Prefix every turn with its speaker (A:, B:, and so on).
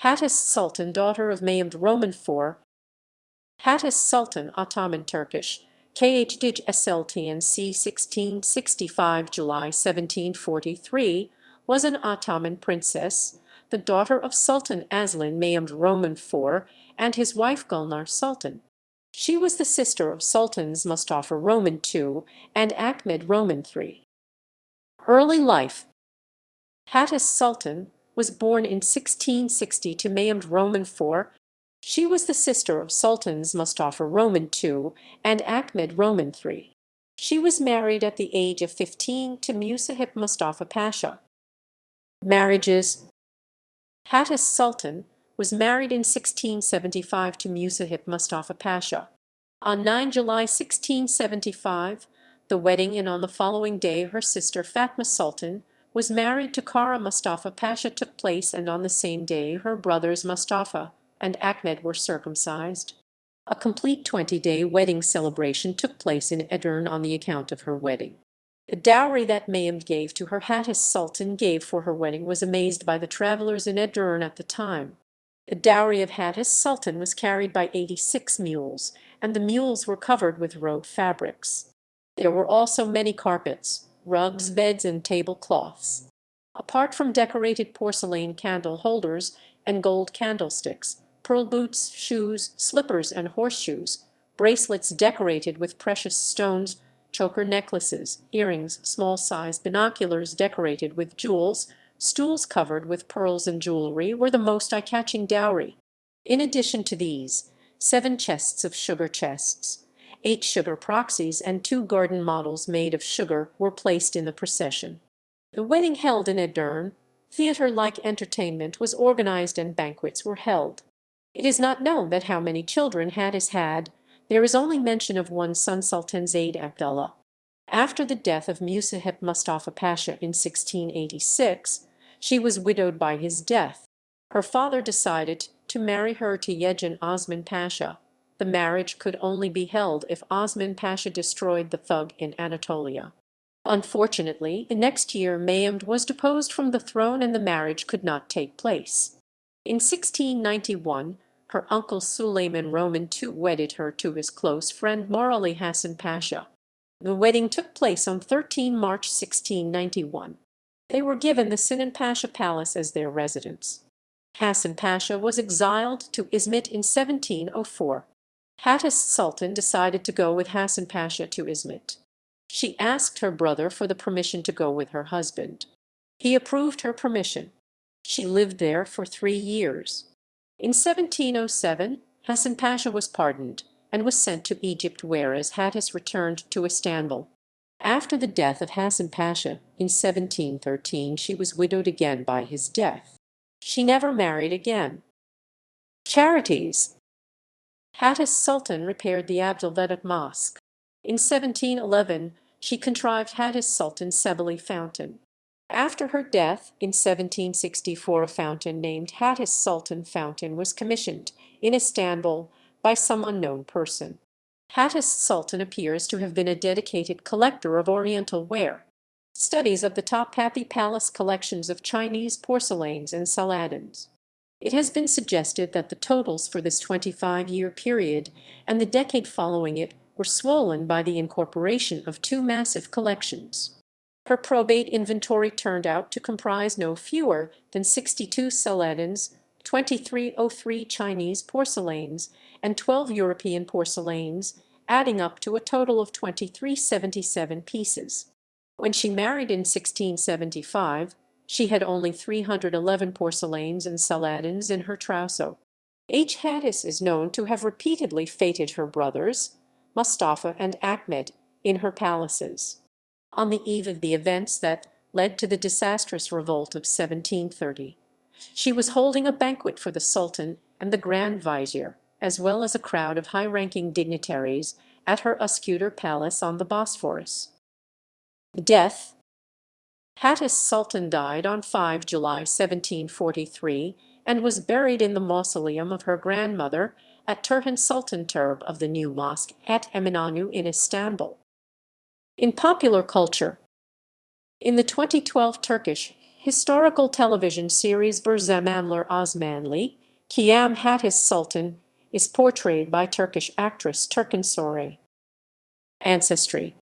A: Hatice Sultan, daughter of Mehmed IV. Hatice Sultan, Ottoman Turkish, Khadijah Sultan c. 1665 July 1743, was an Ottoman princess, the daughter of Sultan AzlanMehmed IV and his wife Gulnaar Sultan. She was the sister of Sultans Mustafa II and Ahmed III. Early life. Hatice Sultan was born in 1660 to Mehmed IV. She was the sister of Sultans Mustafa II and Ahmed III. She was married at the age of 15 to Mustafa Mustafa Pasha. Marriages. Hatice Sultan was married in 1675 to Mustafa Mustafa Pasha. On 9 July 1675, the wedding, and on the following day her sister Fatma Sultan was married to Kara Mustafa Pasha took place, and on the same day her brothers Mustafa and Ahmed were circumcised. A complete 20-day wedding celebration took place in Edirne on the account of her wedding. The dowry that Mehmed gave to her Hatice Sultan gave for her wedding was amazed by the travelers in Edirne at the time. The dowry of Hatice Sultan was carried by 86 mules, and the mules were covered with robe fabrics. There were also many carpets, rugs, beds, and tablecloths. Apart from decorated porcelain candle holders and gold candlesticks, pearl boots, shoes, slippers, and horseshoes, bracelets decorated with precious stones, choker necklaces, earrings, small-sized binoculars decorated with jewels, stools covered with pearls and jewelry were the most eye-catching dowry. In addition to these, 7 chests of sugar chests, 8 sugar proxies, and 2 garden models made of sugar were placed in the procession. The wedding held in Edirne. Theatre-like entertainment was organized and banquets were held. It is not known that how many children Hatice had. There is only mention of one son, Sultan Zayd Abdullah. After the death of Mustafa Mustafa Pasha in 1686, she was widowed by his death. Her father decided to marry her to Yegan Osman Pasha. The marriage could only be held if Osman Pasha destroyed the thug in Anatolia. Unfortunately, the next year Mehmed was deposed from the throne and the marriage could not take place. In 1691, her uncle Suleyman II wedded her to his close friend Morali Hassan Pasha. The wedding took place on 13 March 1691. They were given the Sinan Pasha Palace as their residence. Hassan Pasha was exiled to Izmit in 1704. Hatice Sultan decided to go with Hassan Pasha to Izmit. She asked her brother for the permission to go with her husband. He approved her permission. She lived there for 3 years. In 1707, Hassan Pasha was pardoned and was sent to Egypt, whereas Hatice returned to Istanbul. After the death of Hassan Pasha in 1713, she was widowed again by his death. She never married again. Charities. Hatice Sultan repaired the Abdülvedat Mosque. In 1711, she contrived Hatice Sultan Sebeli Fountain. After her death in 1764, a fountain named Hatice Sultan Fountain was commissioned in Istanbul by some unknown person. Hatice Sultan appears to have been a dedicated collector of Oriental ware. Studies of the Topkapi Palace collections of Chinese porcelains and Saladins. It has been suggested that the totals for this 25-year period and the decade following it were swollen by the incorporation of 2 massive collections. Her probate inventory turned out to comprise no fewer than 62 Saladins, 2303 Chinese porcelains, and 12 European porcelains, adding up to a total of 2377 pieces. When she married in 1675, she had only 311 porcelains and Saladins in her trousseau. Hatice is known to have repeatedly feted her brothers, Mustafa and Ahmed, in her palaces. On the eve of the events that led to the disastrous revolt of 1730, she was holding a banquet for the Sultan and the Grand Vizier, as well as a crowd of high-ranking dignitaries, at her Üsküdar palace on the Bosphorus. Death. Hatice Sultan died on 5 July 1743 and was buried in the mausoleum of her grandmother at Turhan Sultan Turb of the new mosque at Eminönü in Istanbul. In popular culture. In the 2012 Turkish Historical television series Bir Zamanlar Osmanlı, Kıyam Hatice Sultan is portrayed by Turkish actress Turkan Soray. Ancestry.